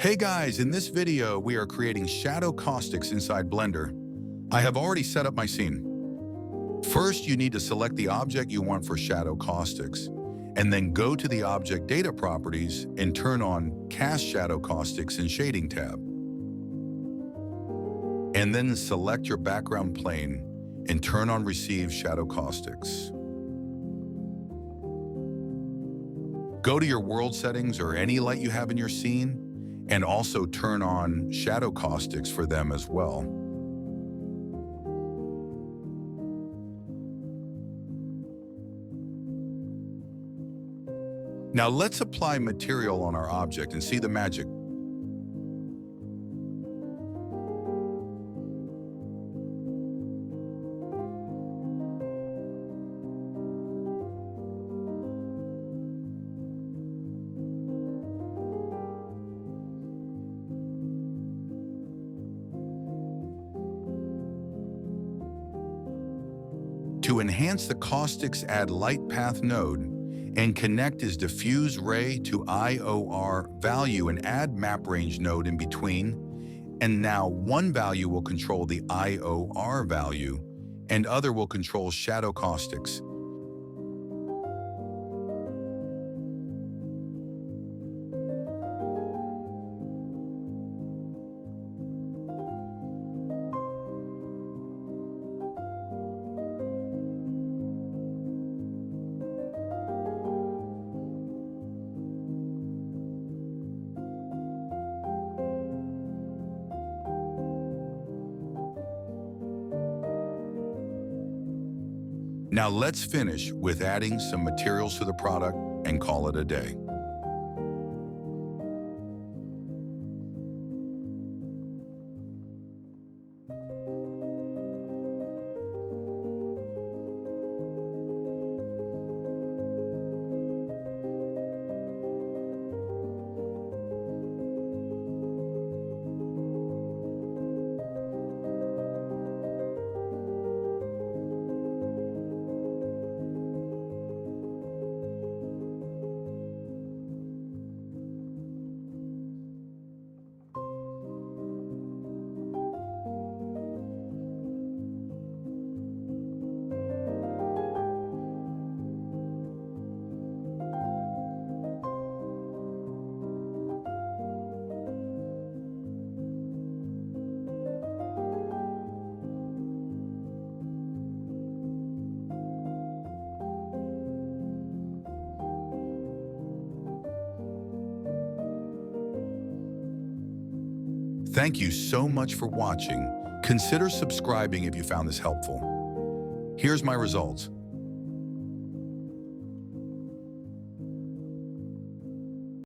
Hey guys, in this video, we are creating shadow caustics inside Blender. I have already set up my scene. First, you need to select the object you want for shadow caustics, and then go to the object data properties and turn on Cast Shadow Caustics in Shading tab. And then select your background plane and turn on Receive Shadow Caustics. Go to your world settings or any light you have in your scene, and also turn on shadow caustics for them as well. Now let's apply material on our object and see the magic. To enhance the caustics, add light path node and connect as diffuse ray to IOR value and add map range node in between. And now one value will control the IOR value and other will control shadow caustics. Now let's finish with adding some materials to the product and call it a day. Thank you so much for watching. Consider subscribing if you found this helpful. Here's my results.